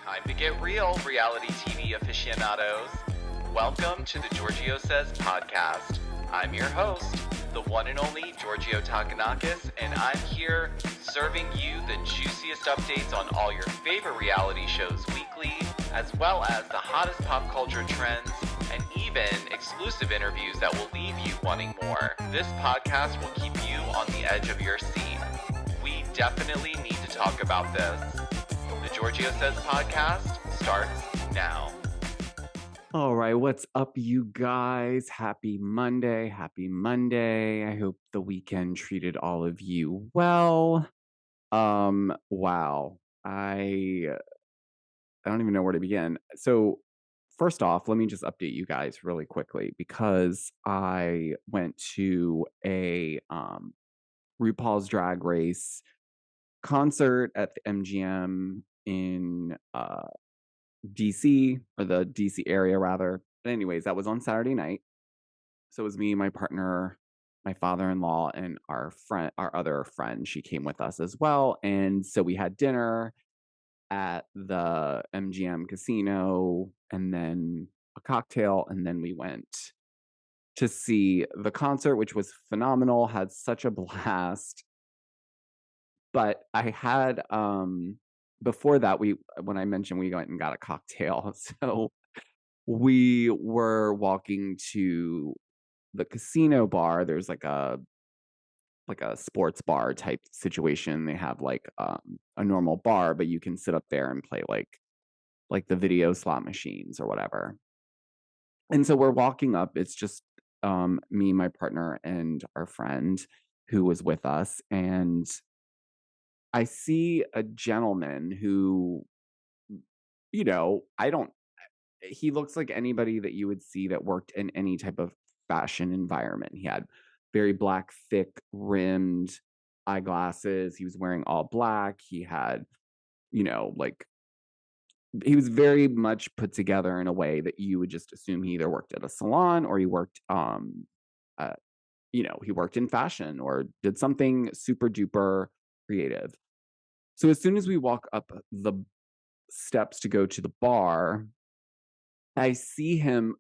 Time to get real, reality TV aficionados. Welcome to the Georgio Says podcast. I'm your host, the one and only Georgio Takanakis, and I'm here serving you the juiciest updates on all your favorite reality shows weekly, as well as the hottest pop culture trends, and even exclusive interviews that will leave you wanting more. This podcast will keep you on the edge of your seat. We definitely need to talk about this. The Georgio Says podcast starts now. All right, what's up, you guys? Happy Monday. Happy Monday. I hope the weekend treated all of you well. Wow. I don't even know where to begin. So, first off, let me just update you guys really quickly because I went to a RuPaul's Drag Race concert at the MGM in DC, or the DC area rather. But anyways, that was on Saturday night. So it was me, my partner, my father-in-law, and our other friend. She came with us as well. And so we had dinner at the MGM casino and then a cocktail, and then we went to see the concert, which was phenomenal, had such a blast. But I had before that, when I mentioned we went and got a cocktail, so we were walking to the casino bar. There's like a sports bar type situation. They have like a normal bar, but you can sit up there and play like the video slot machines or whatever. And so we're walking up. It's just me, my partner, and our friend who was with us, and I see a gentleman who, he looks like anybody that you would see that worked in any type of fashion environment. He had very black, thick rimmed eyeglasses. He was wearing all black. He had, he was very much put together in a way that you would just assume he either worked at a salon or he worked, he worked in fashion or did something super duper creative. So as soon as we walk up the steps to go to the bar, I see him,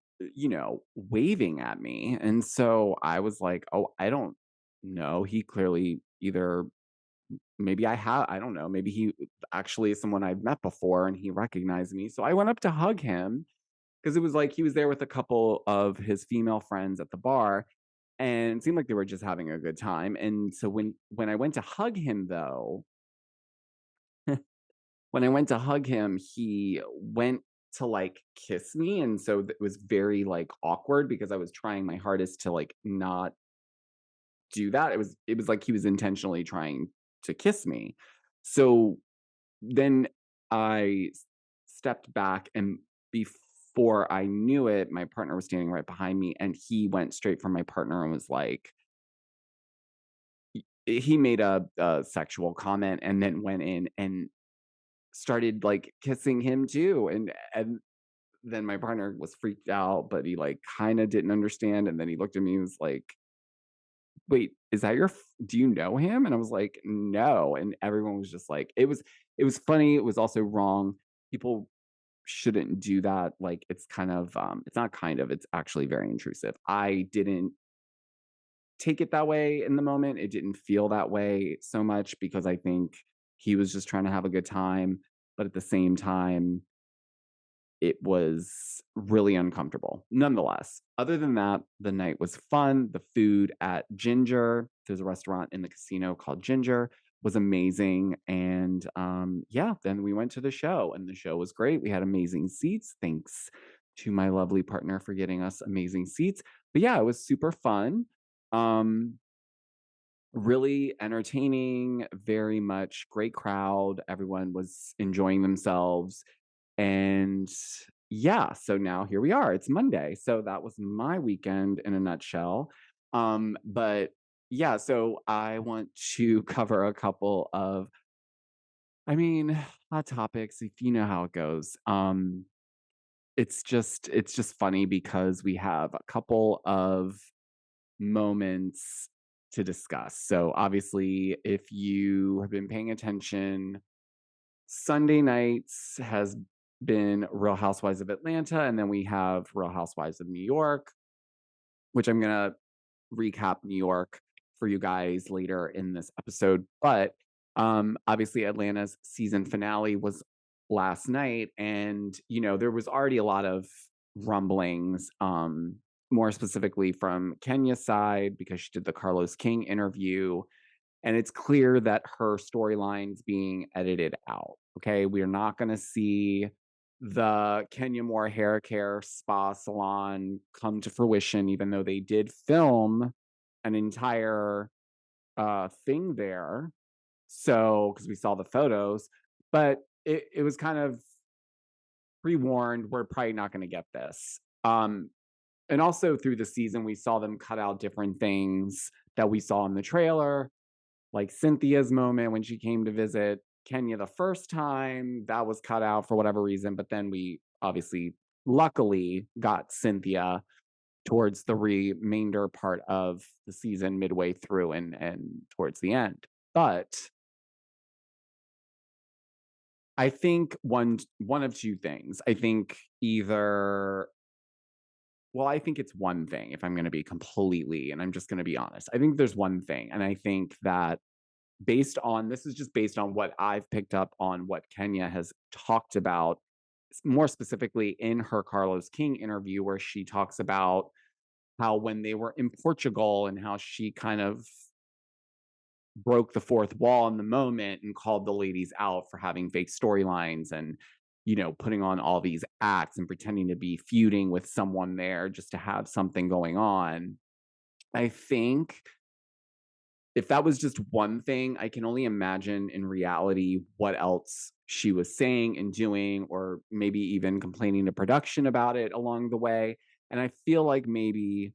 waving at me. And so I was like, oh, I don't know. He clearly either, I don't know, maybe he actually is someone I've met before and he recognized me. So I went up to hug him because it was like he was there with a couple of his female friends at the bar and it seemed like they were just having a good time. And so when I went to hug him, though, he went to like kiss me, and so it was very like awkward because I was trying my hardest to like not do that. It was like he was intentionally trying to kiss me. So then I stepped back, and before I knew it, my partner was standing right behind me, and he went straight for my partner and was like, he made a sexual comment and then went in and started like kissing him too, and then my partner was freaked out, but he like kind of didn't understand, and then he looked at me and was like, wait, is that do you know him? And I was like, no. And everyone was just like, it was funny. It was also wrong. People shouldn't do that. Like, it's kind of it's not kind of, it's actually very intrusive. I didn't take it that way in the moment. It didn't feel that way so much because I think he was just trying to have a good time. But at the same time, it was really uncomfortable. Nonetheless, other than that, the night was fun. The food at Ginger, there's a restaurant in the casino called Ginger, was amazing. And then we went to the show, and the show was great. We had amazing seats. Thanks to my lovely partner for getting us amazing seats. But yeah, it was super fun. Really entertaining, very much great crowd. Everyone was enjoying themselves. And yeah, so now here we are. It's Monday. So that was my weekend in a nutshell. But yeah, so I want to cover a couple of, hot topics, if you know how it goes. It's just funny because we have a couple of moments to discuss. So obviously, if you have been paying attention, Sunday nights has been Real Housewives of Atlanta, and then we have Real Housewives of New York, which I'm gonna recap New York for you guys later in this episode. But obviously Atlanta's season finale was last night, and there was already a lot of rumblings, more specifically from Kenya's side, because she did the Carlos King interview, and it's clear that her storyline's being edited out. Okay, we are not going to see the Kenya Moore hair care spa salon come to fruition, even though they did film an entire thing there. So, because we saw the photos, but it was kind of pre-warned, we're probably not going to get this. And also through the season, we saw them cut out different things that we saw in the trailer, like Cynthia's moment when she came to visit Kenya the first time. That was cut out for whatever reason, but then we obviously, luckily, got Cynthia towards the remainder part of the season, midway through and towards the end. But I think one of two things. I think either, well, I think it's one thing, if I'm going to be completely, and I'm just going to be honest. I think there's one thing, and I think that based on, this is just based on what I've picked up on what Kenya has talked about, more specifically in her Carlos King interview, where she talks about how when they were in Portugal and how she kind of broke the fourth wall in the moment and called the ladies out for having fake storylines and putting on all these acts and pretending to be feuding with someone there just to have something going on. I think if that was just one thing, I can only imagine in reality what else she was saying and doing, or maybe even complaining to production about it along the way. And I feel like maybe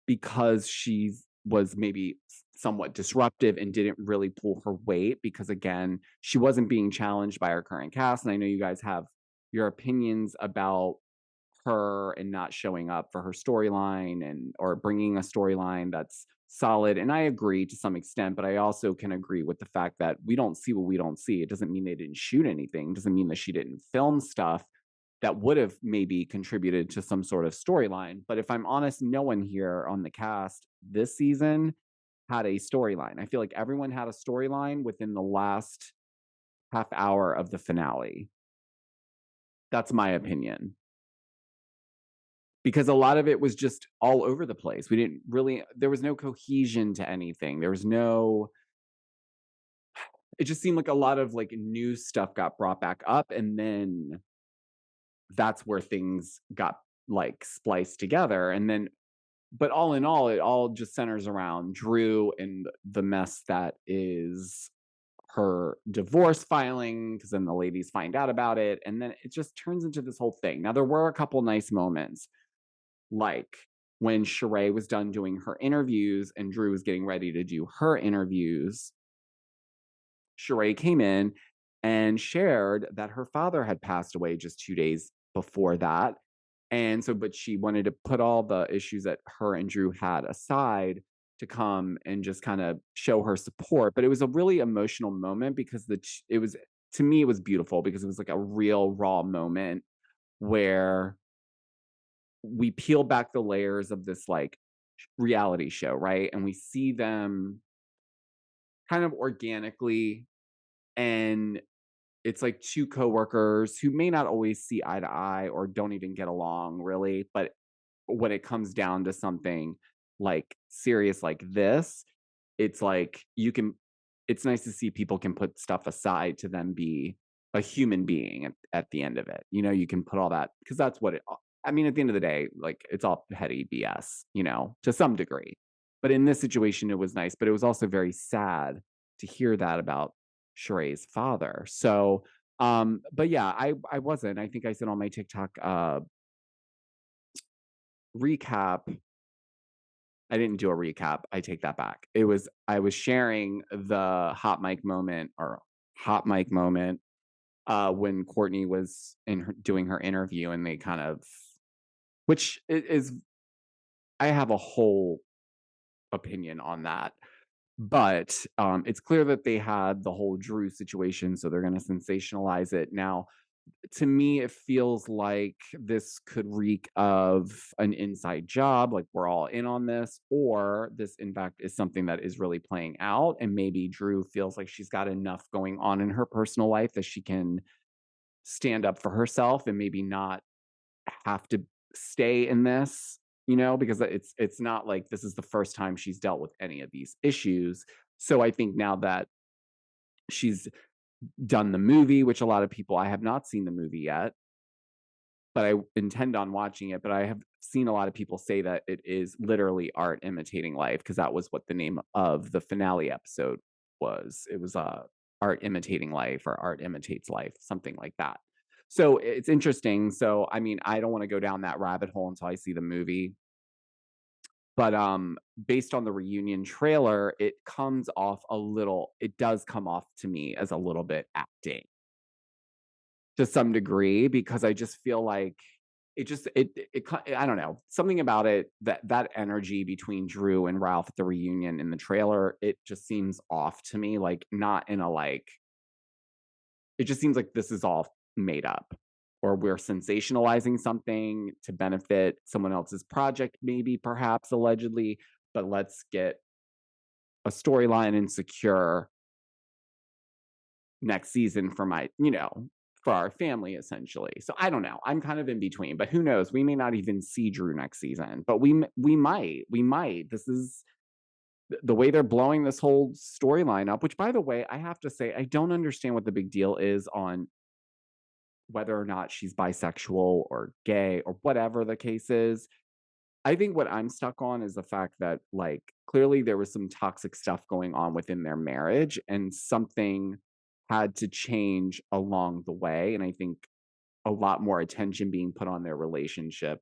because she was maybe somewhat disruptive and didn't really pull her weight, because again, she wasn't being challenged by her current cast. And I know you guys have your opinions about her and not showing up for her storyline and or bringing a storyline that's solid, and I agree to some extent, but I also can agree with the fact that we don't see what we don't see. It doesn't mean they didn't shoot anything. It doesn't mean that she didn't film stuff that would have maybe contributed to some sort of storyline. But if I'm honest, no one here on the cast this season had a storyline. I feel like everyone had a storyline within the last half hour of the finale. That's my opinion. Because a lot of it was just all over the place. We didn't really, there was no cohesion to anything. There was no, it just seemed like a lot of like new stuff got brought back up, and then that's where things got like spliced together. And then, but all in all, it all just centers around Drew and the mess that is her divorce filing, because then the ladies find out about it, and then it just turns into this whole thing. Now, there were a couple nice moments, like when Sheree was done doing her interviews and Drew was getting ready to do her interviews. Sheree came in and shared that her father had passed away just 2 days before that. And so, but she wanted to put all the issues that her and Drew had aside to come and just kind of show her support. But it was a really emotional moment because it was, to me, it was beautiful because it was like a real raw moment where we peel back the layers of this like reality show, right? And we see them kind of organically, and it's like two coworkers who may not always see eye to eye or don't even get along really, but when it comes down to something like serious like this, it's like it's nice to see people can put stuff aside to then be a human being at the end of it. You can put all that, because that's what I mean, at the end of the day, like it's all petty BS, to some degree. But in this situation, it was nice, but it was also very sad to hear that about Sheree's father. So, but yeah, I wasn't. I think I said on my TikTok recap, I didn't do a recap. I take that back. I was sharing the hot mic moment when Courtney was doing her interview, and they kind of, which is, I have a whole opinion on that. But it's clear that they had the whole Drew situation, so they're going to sensationalize it. Now, to me, it feels like this could reek of an inside job, like we're all in on this, or this, in fact, is something that is really playing out. And maybe Drew feels like she's got enough going on in her personal life that she can stand up for herself and maybe not have to stay in this, because it's not like this is the first time she's dealt with any of these issues. So I think now that she's done the movie, which a lot of people, I have not seen the movie yet, but I intend on watching it. But I have seen a lot of people say that it is literally art imitating life, because that was what the name of the finale episode was. It was art imitating life, or art imitates life, something like that. So it's interesting. So I mean, I don't want to go down that rabbit hole until I see the movie. But based on the reunion trailer, it does come off to me as a little bit acting to some degree, because I just feel like I don't know, something about it, that energy between Drew and Ralph at the reunion in the trailer, it just seems off to me, like not in a like, it just seems like this is all made up, or we're sensationalizing something to benefit someone else's project, maybe, perhaps, allegedly, but let's get a storyline and secure next season for our family, essentially. So I don't know. I'm kind of in between, but who knows? We may not even see Drew next season, but we might. This is the way they're blowing this whole storyline up, which, by the way, I have to say, I don't understand what the big deal is on whether or not she's bisexual or gay or whatever the case is. I think what I'm stuck on is the fact that, like, clearly there was some toxic stuff going on within their marriage, and something had to change along the way. And I think a lot more attention being put on their relationship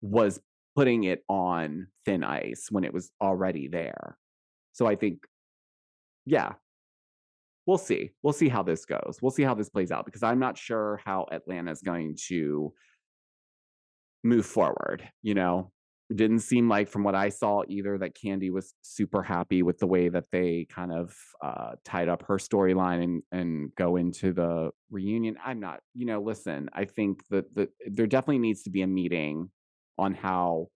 was putting it on thin ice when it was already there. So I think, yeah, we'll see. We'll see how this goes. We'll see how this plays out, because I'm not sure how Atlanta's going to move forward. It didn't seem like, from what I saw, either that Candy was super happy with the way that they kind of tied up her storyline and go into the reunion. I'm not, listen, I think that there definitely needs to be a meeting on how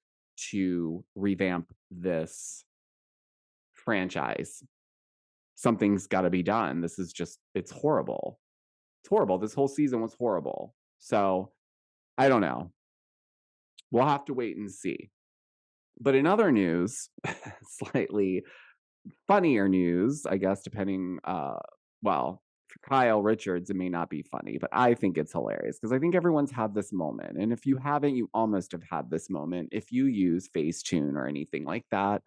to revamp this franchise. Something's got to be done. This is just, it's horrible. It's horrible. This whole season was horrible. So I don't know. We'll have to wait and see. But in other news, slightly funnier news, I guess, depending, well, for Kyle Richards, it may not be funny, but I think it's hilarious, because I think everyone's had this moment. And if you haven't, you almost have had this moment if you use Facetune or anything like that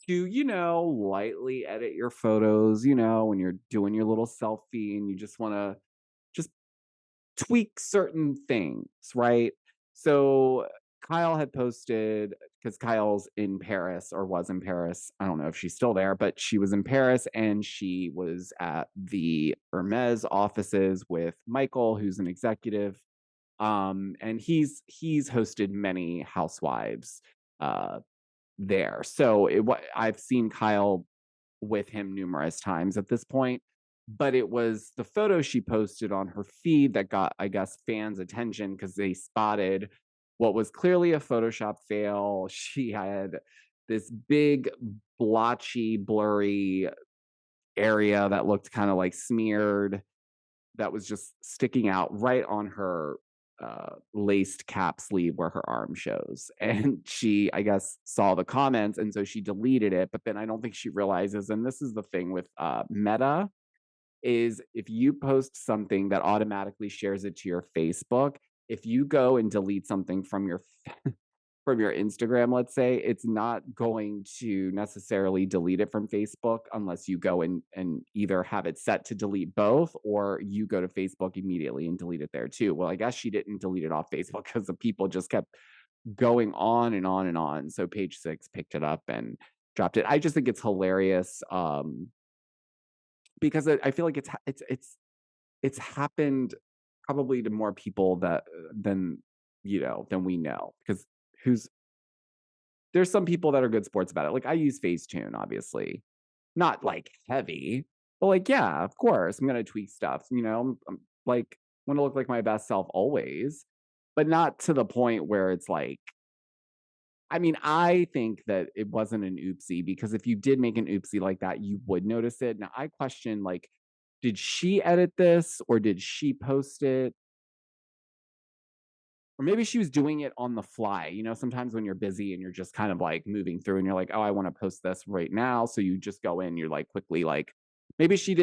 to, lightly edit your photos, when you're doing your little selfie and you just want to just tweak certain things, right? So Kyle had posted, because Kyle's in Paris, or was in Paris. I don't know if she's still there, but she was in Paris, and she was at the Hermes offices with Michael, who's an executive. And he's hosted many Housewives there. So I've seen Kyle with him numerous times at this point. But it was the photo she posted on her feed that got, I guess, fans' attention, because they spotted what was clearly a Photoshop fail. She had this big, blotchy, blurry area that looked kind of like smeared, that was just sticking out right on her laced cap sleeve where her arm shows. And she, I guess, saw the comments, and so she deleted it. But then I don't think she realizes, and this is the thing with Meta, is if you post something that automatically shares it to your Facebook, if you go and delete something from your Instagram, let's say, it's not going to necessarily delete it from Facebook unless you go and either have it set to delete both, or you go to Facebook immediately and delete it there too. Well, I guess she didn't delete it off Facebook, because the people just kept going on and on and on. So Page Six picked it up and dropped it. I just think it's hilarious. Because I feel like it's happened probably to more people than we know, because there's some people that are good sports about it. Like, I use Facetune, obviously, not like heavy, but like, yeah, of course I'm gonna tweak stuff. Like, want to look like my best self always, but not to the point where it's like, I mean, I think that it wasn't an oopsie because if you did make an oopsie like that, you would notice it. Now, I question, like, did she edit this or did she post it? Or maybe she was doing it on the fly. You know, sometimes when you're busy and you're just kind of like moving through and you're like, oh, I want to post this right now. So you just go in, you're like quickly like, maybe she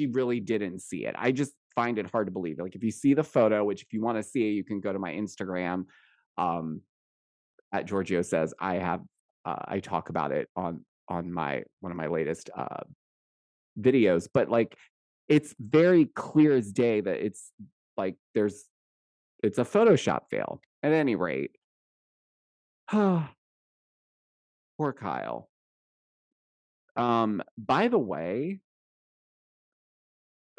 really didn't see it. I just find it hard to believe. Like if you see the photo, which if you want to see it, you can go to my Instagram. Um, at Georgio says I talk about it on my one of my latest videos, but like it's very clear as day that it's like it's a Photoshop fail. At any rate, poor Kyle. By the way,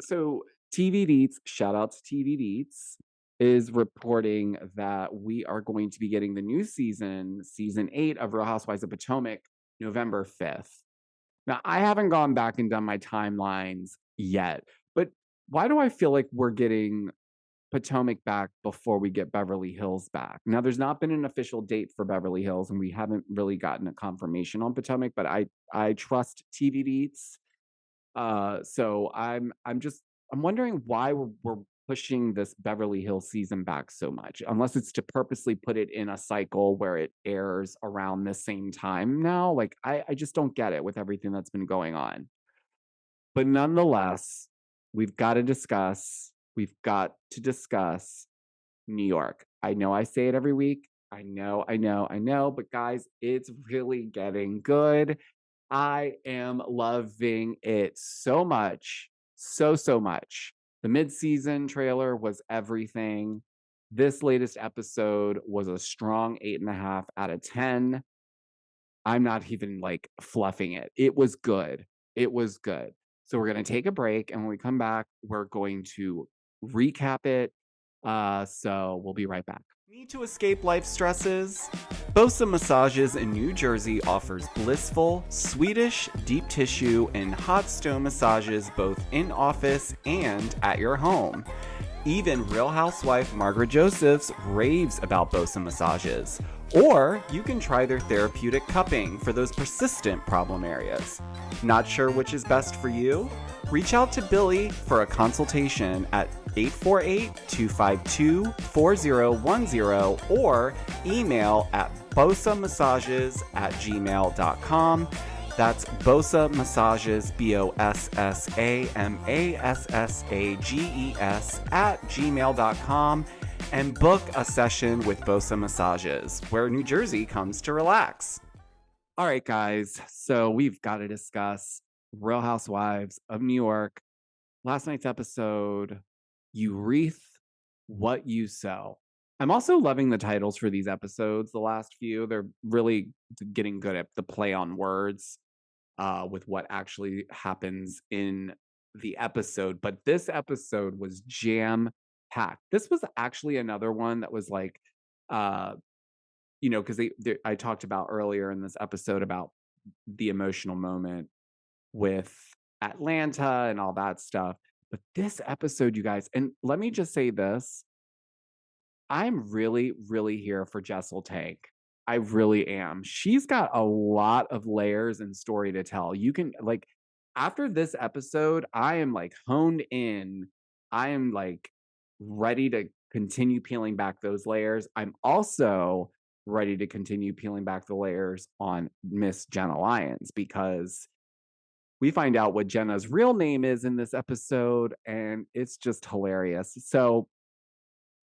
so TV Deets, shout out to TV Deets, is reporting that we are going to be getting the new season 8 of Real Housewives of Potomac, November 5th. Now, I haven't gone back and done my timelines yet, but why do I feel like we're getting Potomac back before we get Beverly Hills back? Now, there's not been an official date for Beverly Hills, and we haven't really gotten a confirmation on Potomac, but I trust TV Deets. So I'm wondering why we're pushing this Beverly Hills season back so much, unless it's to purposely put it in a cycle where it airs around the same time now. Like I just don't get it with everything that's been going on. But nonetheless, we've got to discuss New York. I know I say it every week. I know, but guys, it's really getting good. I am loving it so much. So much. The mid-season trailer was everything. This latest episode was a strong 8.5 out of 10. I'm not even like fluffing it. It was good. It was good. So we're going to take a break. And when we come back, we're going to recap it. So we'll be right back. Need to escape life stresses? Bosa Massages in New Jersey offers blissful, Swedish, deep tissue, and hot stone massages both in office and at your home. Even Real Housewife Margaret Josephs raves about Bosa Massages. Or you can try their therapeutic cupping for those persistent problem areas. Not sure which is best for you? Reach out to Billy for a consultation at 848-252-4010 or email at bosamassages@gmail.com. That's Bosa Massages, BOSSAMASSAGES @gmail.com, and book a session with Bosa Massages, where New Jersey comes to relax. All right, guys, so we've got to discuss Real Housewives of New York. Last night's episode, You Wreath What You Sow. I'm also loving the titles for these episodes, the last few. They're really getting good at the play on words with what actually happens in the episode. But this episode was jam-packed. This was actually another one that was like, because I talked about earlier in this episode about the emotional moment with Atlanta and all that stuff. But this episode, you guys, and let me just say this, I'm really, really here for Jessel Tank. I really am. She's got a lot of layers and story to tell. You can like after this episode, I am like honed in. I am like ready to continue peeling back those layers. I'm also ready to continue peeling back the layers on Miss Jenna Lyons because we find out what Jenna's real name is in this episode, and it's just hilarious. So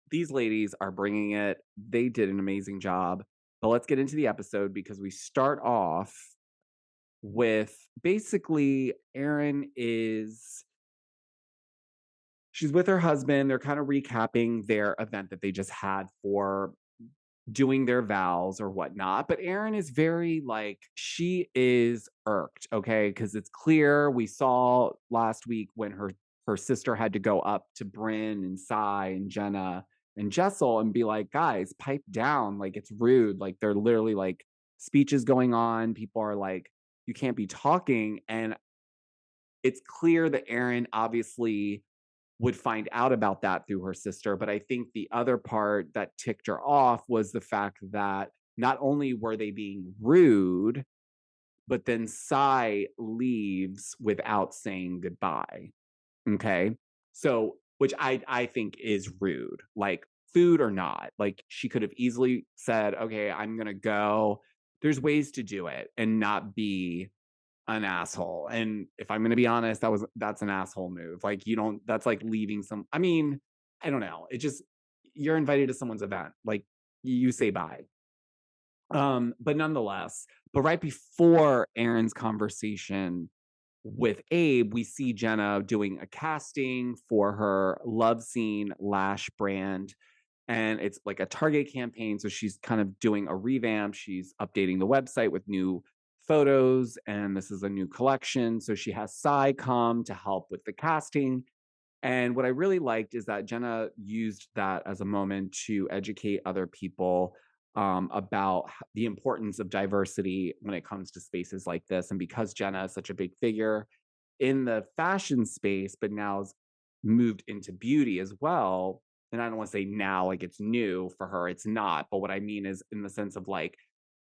these ladies are bringing it. They did an amazing job. But let's get into the episode because we start off with basically she's with her husband. They're kind of recapping their event that they just had for doing their vows or whatnot. But Erin is very like, she is irked, okay? Because it's clear we saw last week when her sister had to go up to Brynn and Sai and Jenna and Jessel and be like, guys, pipe down. Like, it's rude. Like, they're literally like speeches going on. People are like, you can't be talking. And it's clear that Erin obviously would find out about that through her sister. But I think the other part that ticked her off was the fact that not only were they being rude, but then Sai leaves without saying goodbye. Okay. So, which I think is rude, like food or not. Like she could have easily said, okay, I'm gonna go. There's ways to do it and not be an asshole. And if I'm gonna be honest, that's an asshole move. Like you don't that's like leaving I mean, I don't know. It just you're invited to someone's event. Like you say bye. But nonetheless, but right before Aaron's conversation with Abe, we see Jenna doing a casting for her Love Scene lash brand. And it's like a Target campaign. So she's kind of doing a revamp. She's updating the website with new photos. And this is a new collection. So she has Sai come to help with the casting. And what I really liked is that Jenna used that as a moment to educate other people about the importance of diversity when it comes to spaces like this. And because Jenna is such a big figure in the fashion space, but now has moved into beauty as well. And I don't want to say now like it's new for her, it's not. But what I mean is in the sense of like,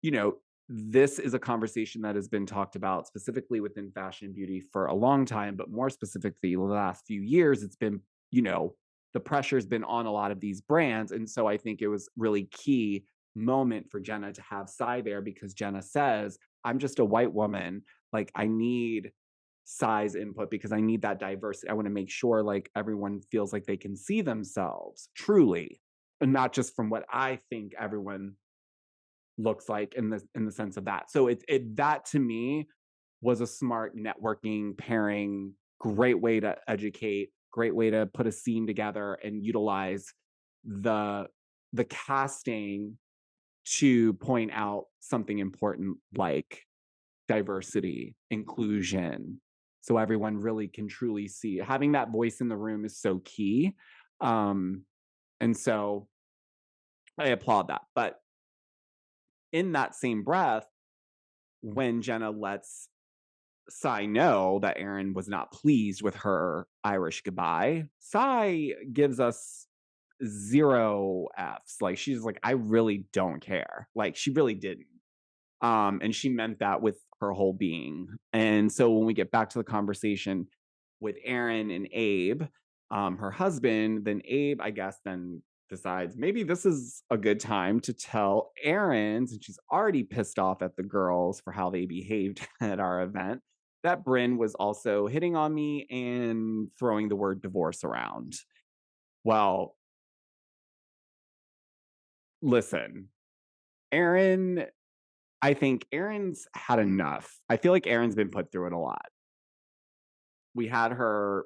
you know, this is a conversation that has been talked about specifically within fashion and beauty for a long time, but more specifically, the last few years, it's been, you know, the pressure's been on a lot of these brands. And so I think it was really key moment for Jenna to have Sai there because Jenna says, I'm just a white woman. Like I need Sai's input because I need that diversity. I want to make sure like everyone feels like they can see themselves truly and not just from what I think everyone looks like in the sense of that. So it that to me was a smart networking pairing, great way to educate, great way to put a scene together and utilize the the casting to point out something important like diversity, inclusion, so everyone really can truly see. Having that voice in the room is so key. Um, and so I applaud that. But in that same breath, when Jenna lets Sai know that Aaron was not pleased with her Irish goodbye, Sai gives us zero F's. Like she's like, I really don't care. Like she really didn't. And she meant that with her whole being. And so when we get back to the conversation with Aaron and Abe, her husband, then Abe, I guess, then decides maybe this is a good time to tell Aaron, since she's already pissed off at the girls for how they behaved at our event, that Bryn was also hitting on me and throwing the word divorce around. Well, listen, Aaron, I think Aaron's had enough. I feel like Aaron's been put through it a lot. We had her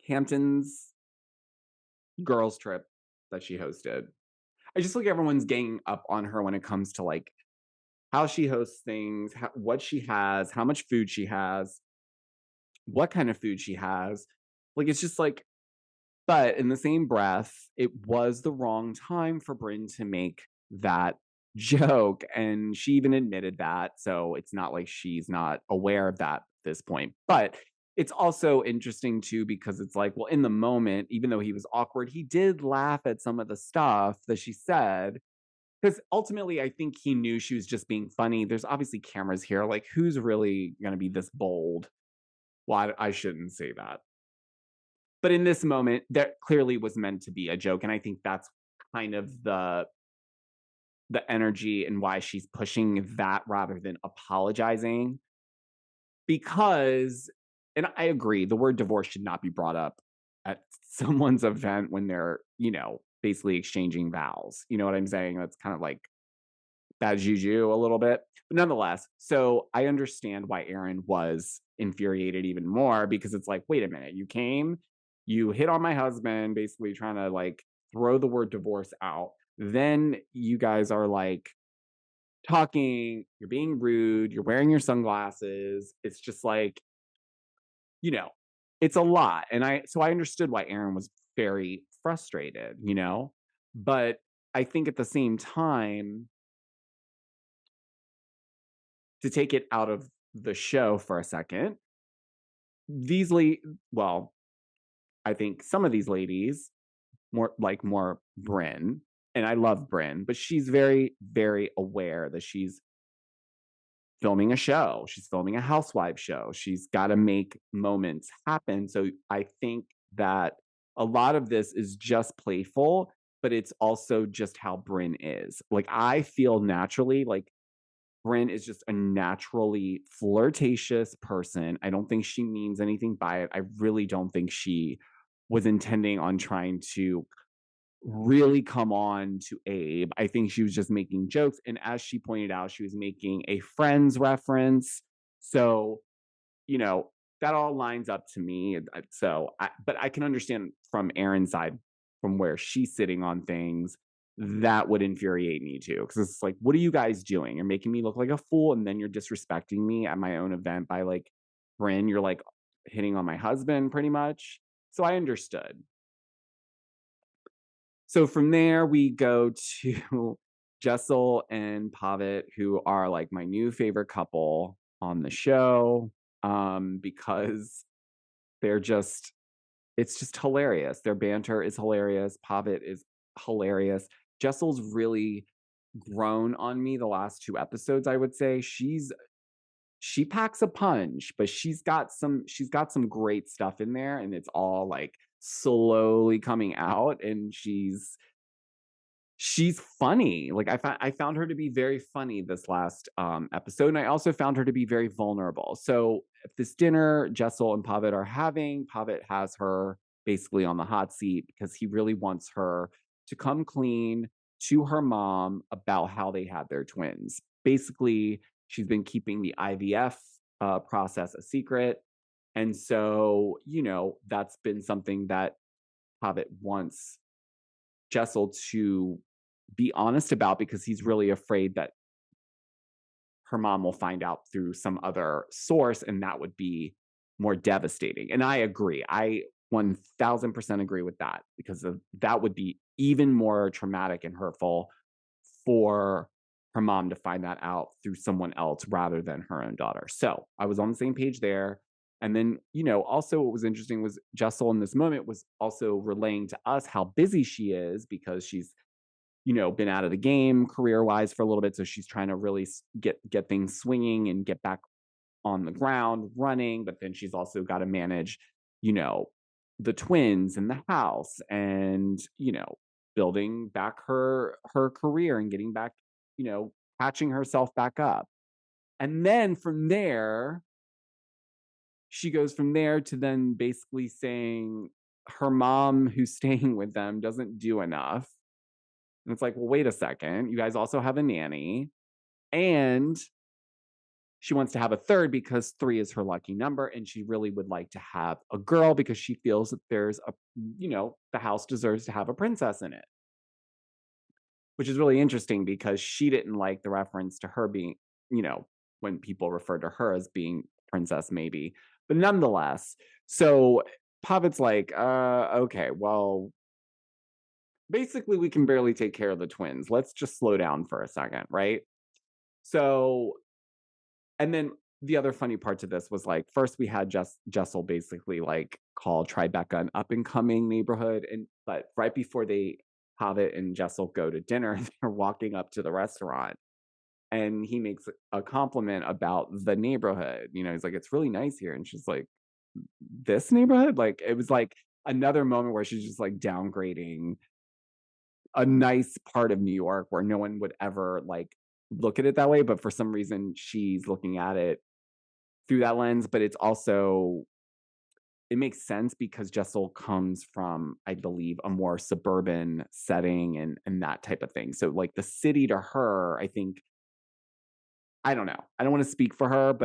Hamptons girls trip that she hosted. I just feel like everyone's ganging up on her when it comes to like how she hosts things, what she has, how much food she has, what kind of food she has. Like it's just like, but in the same breath, it was the wrong time for Bryn to make that joke. And she even admitted that. So it's not like she's not aware of that at this point. But it's also interesting too, because it's like, well, in the moment, even though he was awkward, he did laugh at some of the stuff that she said. Because ultimately, I think he knew she was just being funny. There's obviously cameras here. Like, who's really going to be this bold? Well, I shouldn't say that. But in this moment, that clearly was meant to be a joke. And I think that's kind of the energy and why she's pushing that rather than apologizing. Because, and I agree, the word divorce should not be brought up at someone's event when they're, you know, basically exchanging vows. You know what I'm saying? That's kind of like bad juju a little bit. But nonetheless, so I understand why Aaron was infuriated even more because it's like, wait a minute, you came, you hit on my husband, basically trying to like throw the word divorce out. Then you guys are like talking, you're being rude, you're wearing your sunglasses. It's just like, you know, it's a lot. And so I understood why Aaron was very frustrated, you know, but I think at the same time, to take it out of the show for a second, these well, I think some of these ladies, more Bryn, and I love Bryn, but she's very, very aware that she's filming a show. She's filming a housewife show. She's got to make moments happen. So I think that a lot of this is just playful, but it's also just how Bryn is. Like, I feel naturally like Bryn is just a naturally flirtatious person. I don't think she means anything by it. I really don't think she was intending on trying to really come on to Abe. I think she was just making jokes. And as she pointed out, she was making a Friends reference. So, you know, that all lines up to me. But I can understand from Erin's side, from where she's sitting on things, that would infuriate me too. Because it's like, what are you guys doing? You're making me look like a fool, and then you're disrespecting me at my own event by like, Bryn, you're like hitting on my husband pretty much. So I understood. So from there, we go to Jessel and Pavitt, who are like my new favorite couple on the show, because they're just, it's just hilarious. Their banter is hilarious. Pavitt is hilarious. Jessel's really grown on me the last two episodes, I would say. She packs a punch, but she's got some great stuff in there, and it's all like slowly coming out, and she's funny. Like, I found her to be very funny this last episode, and I also found her to be very vulnerable. So at this dinner Jessel and Pavitt are having, Pavitt has her basically on the hot seat because he really wants her to come clean to her mom about how they had their twins. Basically, she's been keeping the IVF process a secret, and so that's been something that Pavitt wants Jessel to be honest about, because he's really afraid that her mom will find out through some other source, and that would be more devastating. And I agree. I 1000% agree with that, because that would be even more traumatic and hurtful for her mom to find that out through someone else rather than her own daughter. So I was on the same page there. And then, also what was interesting was Jessel in this moment was also relaying to us how busy she is, because she's been out of the game career wise for a little bit. So she's trying to really get things swinging and get back on the ground running. But then she's also got to manage, the twins and the house, and, building back her career and getting back, patching herself back up. And then from there, she goes from there to then basically saying her mom who's staying with them doesn't do enough. And it's like, well, wait a second. You guys also have a nanny. And she wants to have a third because 3 is her lucky number. And she really would like to have a girl because she feels that the house deserves to have a princess in it. Which is really interesting because she didn't like the reference to her being, when people refer to her as being princess, maybe. But nonetheless, so Pavitt's like, okay, well, basically we can barely take care of the twins. Let's just slow down for a second, right? So, and then the other funny part to this was like, first we had Jessel basically like call Tribeca an up and coming neighborhood, but right before Pavitt and Jessel go to dinner, they're walking up to the restaurant, and he makes a compliment about the neighborhood. He's like, it's really nice here, and she's like, this neighborhood? Like, it was like another moment where she's just like downgrading a nice part of New York where no one would ever like look at it that way, but for some reason she's looking at it through that lens. But it's also, it makes sense because Jessel comes from, I believe, a more suburban setting and that type of thing. So like the city to her, I think, I don't know. I don't want to speak for her,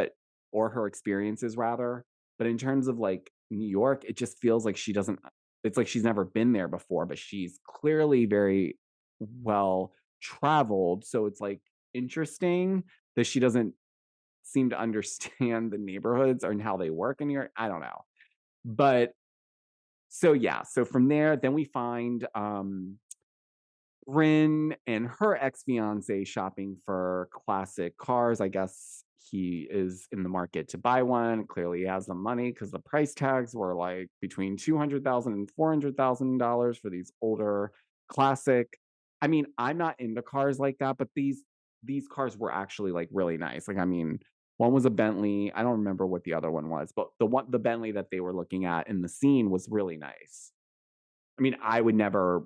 or her experiences rather. But in terms of like New York, it just feels like it's like she's never been there before, but she's clearly very well traveled. So it's like interesting that she doesn't seem to understand the neighborhoods and how they work in New York. I don't know. But so yeah, so from there, then we find Bryn and her ex-fiance shopping for classic cars. I guess he is in the market to buy one. Clearly, he has the money because the price tags were like between $200,000 and $400,000 for these older classic. I mean, I'm not into cars like that, but these cars were actually like really nice. Like, I mean, one was a Bentley. I don't remember what the other one was, but the Bentley that they were looking at in the scene was really nice. I mean, I would never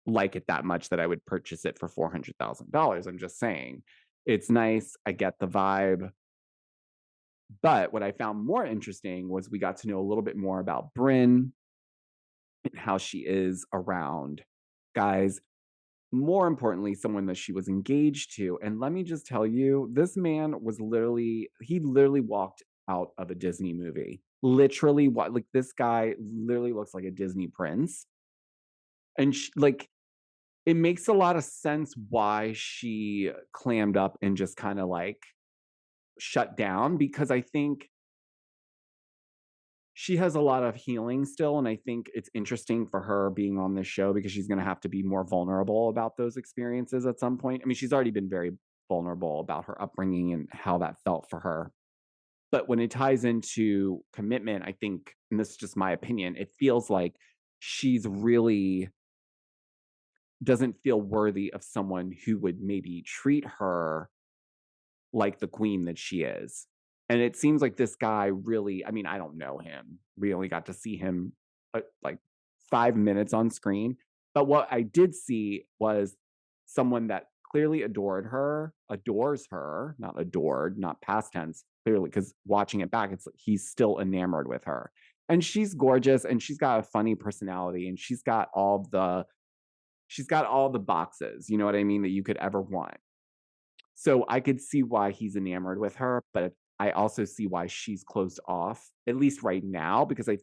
like it that much that I would purchase it for $400,000. I'm just saying. It's nice. I get the vibe. But what I found more interesting was we got to know a little bit more about Bryn and how she is around guys. More importantly, someone that she was engaged to. And let me just tell you, this man was he literally walked out of a Disney movie. Literally, what, like, this guy literally looks like a Disney prince. And like, it makes a lot of sense why she clammed up and just kind of like shut down, because I think she has a lot of healing still. And I think it's interesting for her being on this show because she's going to have to be more vulnerable about those experiences at some point. I mean, she's already been very vulnerable about her upbringing and how that felt for her. But when it ties into commitment, I think, and this is just my opinion, it feels like she's really doesn't feel worthy of someone who would maybe treat her like the queen that she is. And it seems like this guy really, I mean, I don't know him. We only got to see him like 5 minutes on screen. But what I did see was someone that clearly adores her, not adored, not past tense, clearly, because watching it back, it's like he's still enamored with her. And she's gorgeous and she's got a funny personality and she's got all the boxes, you know what I mean, that you could ever want. So I could see why he's enamored with her, but I also see why she's closed off, at least right now, because I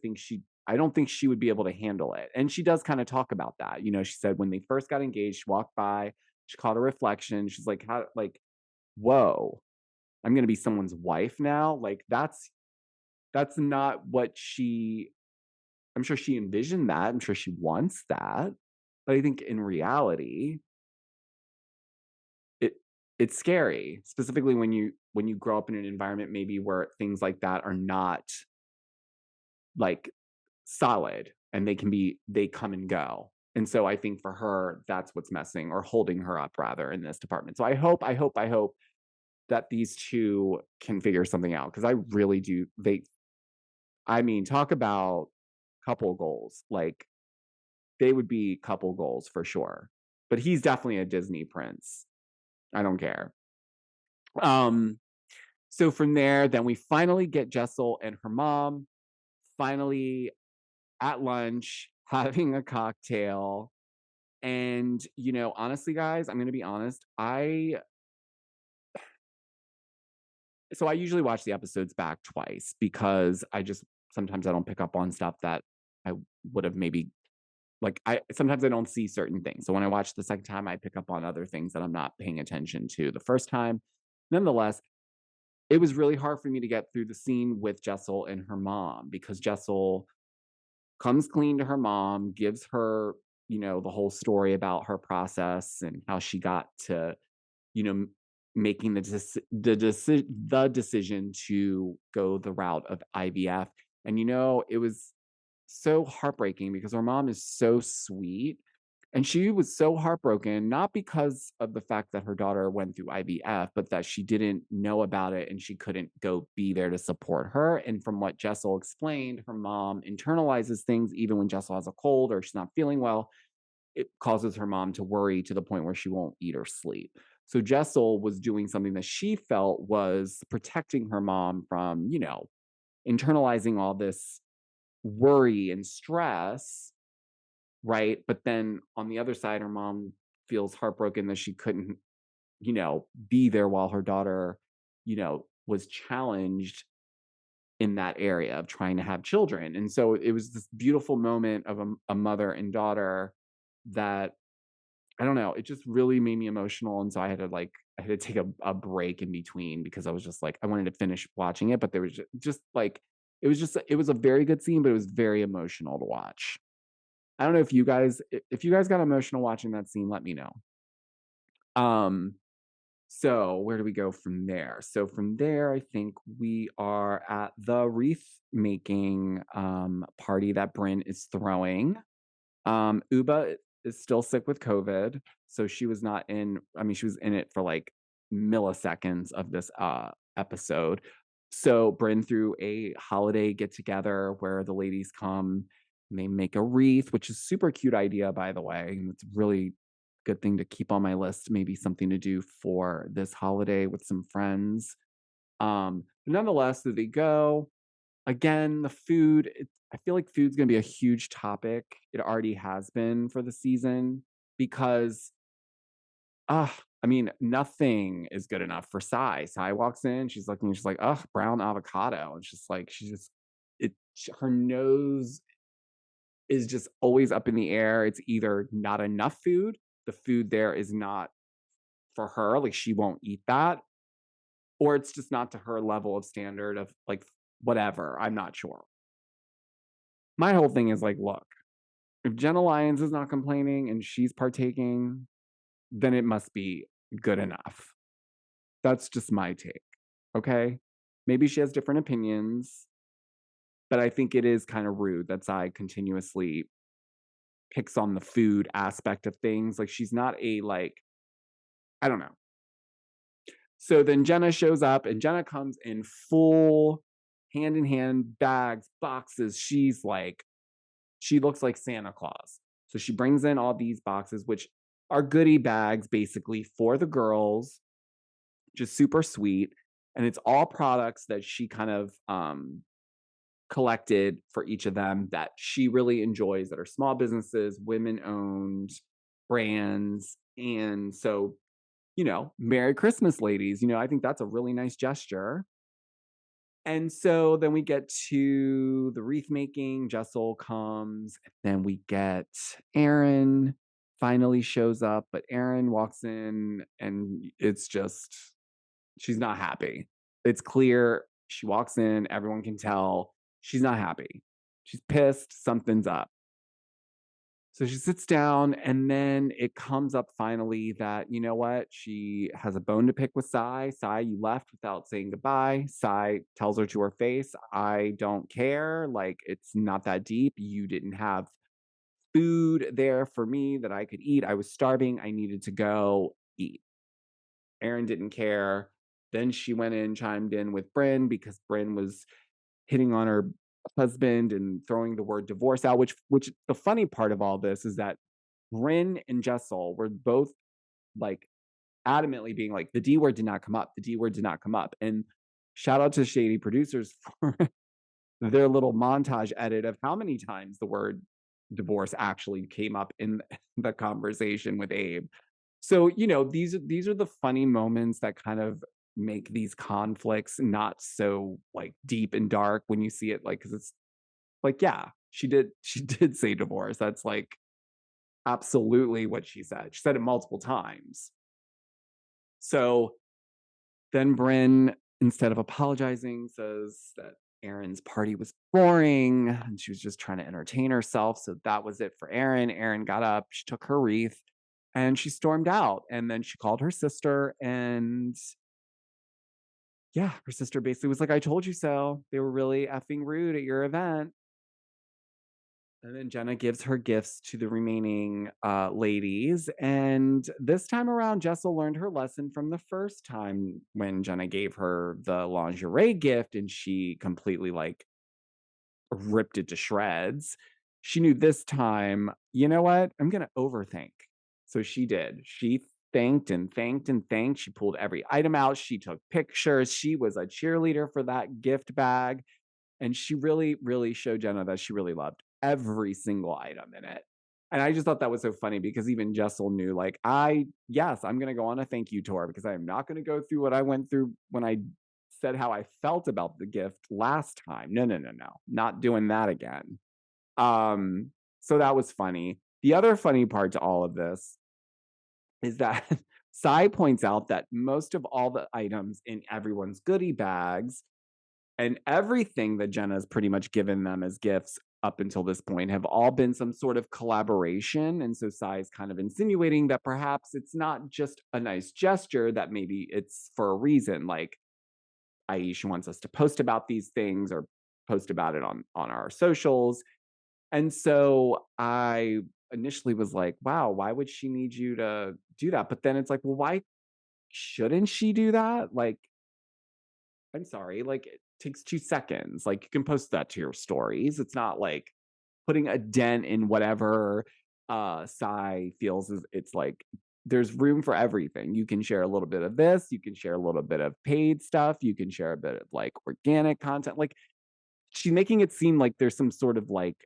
don't think she would be able to handle it. And she does kind of talk about that. You know, she said when they first got engaged, she walked by, she caught a reflection. She's like, whoa, I'm going to be someone's wife now. Like that's not what I'm sure she envisioned that. I'm sure she wants that. But I think in reality, it's scary, specifically when you grow up in an environment maybe where things like that are not like solid and they come and go. And so I think for her, that's what's messing or holding her up rather in this department. So I hope that these two can figure something out, because I really do. I mean, talk about couple goals. Like, they would be couple goals for sure. But he's definitely a Disney prince. I don't care. So from there, then we finally get Jessel and her mom finally at lunch having a cocktail. And, you know, honestly, guys, I'm going to be honest. So I usually watch the episodes back twice because sometimes I don't pick up on stuff that I would have maybe, like, sometimes I don't see certain things. So when I watch the second time, I pick up on other things that I'm not paying attention to the first time. Nonetheless, it was really hard for me to get through the scene with Jessel and her mom, because Jessel comes clean to her mom, gives her, you know, the whole story about her process and how she got to, you know, making the decision to go the route of IVF. And, you know, it was so heartbreaking because her mom is so sweet. And she was so heartbroken, not because of the fact that her daughter went through IVF, but that she didn't know about it and she couldn't go be there to support her. And from what Jessel explained, her mom internalizes things even when Jessel has a cold or she's not feeling well. It causes her mom to worry to the point where she won't eat or sleep. So Jessel was doing something that she felt was protecting her mom from, you know, internalizing all this worry and stress, right? But then on the other side, her mom feels heartbroken that she couldn't, you know, be there while her daughter, you know, was challenged in that area of trying to have children. And so it was this beautiful moment of a mother and daughter that, I don't know, it just really made me emotional. And so I had to take a break in between because I was just like, I wanted to finish watching it, but there was just like, it was a very good scene, but it was very emotional to watch. I don't know if you guys got emotional watching that scene, let me know. Um, So where do we go from there? So from there, I think we are at the wreath making party that Bryn is throwing. Uba is still sick with COVID, so she was not in. I mean, she was in it for like milliseconds of this episode. So Bryn threw a holiday get together where the ladies come and they make a wreath, which is super cute idea, by the way. And it's a really good thing to keep on my list. Maybe something to do for this holiday with some friends. But nonetheless, there they go. Again, the food, I feel like food's gonna be a huge topic. It already has been for the season because, I mean, nothing is good enough for Sai. Sai walks in, she's looking, she's like, "Ugh, brown avocado." And she's like, she just it her nose is just always up in the air. It's either not enough food, the food there is not for her, like she won't eat that, or it's just not to her level of standard of like whatever. I'm not sure. My whole thing is like, look, if Jenna Lyons is not complaining and she's partaking, then it must be good enough. That's just my take. Okay. Maybe she has different opinions, but I think it is kind of rude that Sai continuously picks on the food aspect of things. Like she's not a like, I don't know. So then Jenna shows up and Jenna comes in full hand in hand bags, boxes. She's like, she looks like Santa Claus. So she brings in all these boxes, which are goodie bags basically for the girls, just super sweet. And it's all products that she kind of collected for each of them that she really enjoys, that are small businesses, women owned brands. And so, Merry Christmas, ladies. I think that's a really nice gesture. And so then we get to the wreath making. Jessel comes. And then we get Aaron finally shows up, but Aaron walks in and it's just, she's not happy. It's clear. She walks in, everyone can tell she's not happy. She's pissed, something's up. So she sits down, and then it comes up finally that, you know what? She has a bone to pick with Sai. Sai, you left without saying goodbye. Sai tells her to her face, I don't care. Like, it's not that deep. You didn't have food there for me that I could eat. I was starving. I needed to go eat. Aaron didn't care. Then she went in, chimed in with Bryn because Bryn was hitting on her husband and throwing the word divorce out, which the funny part of all this is that Bryn and Jessel were both like adamantly being like, the D word did not come up. The D word did not come up. And shout out to shady producers for their little montage edit of how many times the word divorce actually came up in the conversation with Abe. So, these are the funny moments that kind of make these conflicts not so like deep and dark when you see it, like, because it's like, yeah, she did say divorce. That's like absolutely what she said. She said it multiple times. So then Bryn, instead of apologizing, says that Aaron's party was boring and she was just trying to entertain herself. So that was it for Aaron. Aaron got up, she took her wreath, and she stormed out. And then she called her sister, and yeah, her sister basically was like, I told you so. They were really effing rude at your event. And then Jenna gives her gifts to the remaining ladies. And this time around, Jessel learned her lesson from the first time when Jenna gave her the lingerie gift and she completely like ripped it to shreds. She knew this time, you know what? I'm going to overthink. So she did. She thanked and thanked and thanked. She pulled every item out. She took pictures. She was a cheerleader for that gift bag. And she really, really showed Jenna that she really loved every single item in it. And I just thought that was so funny because even Jessel knew, like, yes, I'm going to go on a thank you tour because I am not going to go through what I went through when I said how I felt about the gift last time. No, no, no, no. Not doing that again. So that was funny. The other funny part to all of this is that Sai points out that most of all the items in everyone's goodie bags and everything that Jenna's pretty much given them as gifts up until this point have all been some sort of collaboration. And so Sai is kind of insinuating that perhaps it's not just a nice gesture, that maybe it's for a reason, like, i.e., she wants us to post about these things or post about it on our socials. And so I initially was like, wow, why would she need you to do that? But then it's like, well, why shouldn't she do that? Like, I'm sorry, like, it takes 2 seconds. Like, you can post that to your stories. It's not like putting a dent in whatever Sai feels is. It's like there's room for everything. You can share a little bit of this, you can share a little bit of paid stuff, you can share a bit of like organic content. Like, she's making it seem like there's some sort of like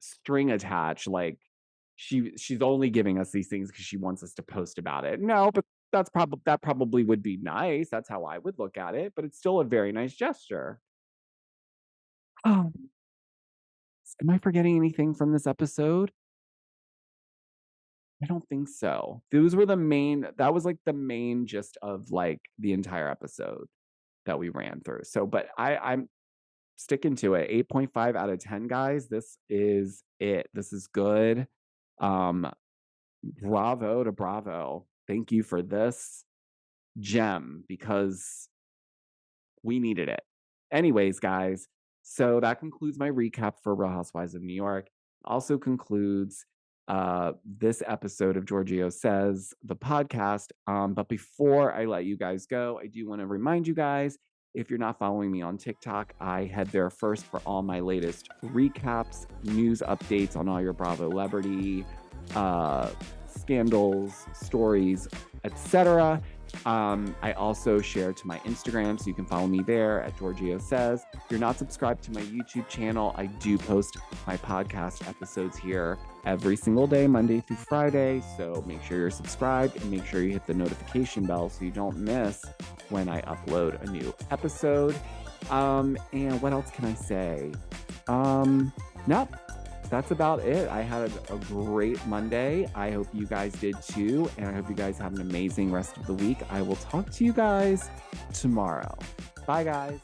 string attached, like she's only giving us these things because she wants us to post about it. No, but that probably would be nice. That's how I would look at it, but it's still a very nice gesture. Oh, am I forgetting anything from this episode? I don't think so. Those were the main that was like the main gist of like the entire episode that we ran through. So, but I'm sticking to it. 8.5 out of 10, guys. This is it. This is good. Um, bravo to Bravo. Thank you for this gem because we needed it. Anyways, guys, so that concludes my recap for Real Housewives of New York. Also concludes this episode of Georgio Says, the podcast. But before I let you guys go, I do want to remind you guys, if you're not following me on TikTok, I head there first for all my latest recaps, news updates on all your Bravo celebrity scandals, stories, etc. I also share to my Instagram, so you can follow me there at Georgio Says. If you're not subscribed to my YouTube channel, I do post my podcast episodes here every single day, Monday through Friday. So make sure you're subscribed and make sure you hit the notification bell so you don't miss when I upload a new episode. And what else can I say? Nope. That's about it. I had a great Monday. I hope you guys did too. And I hope you guys have an amazing rest of the week. I will talk to you guys tomorrow. Bye, guys.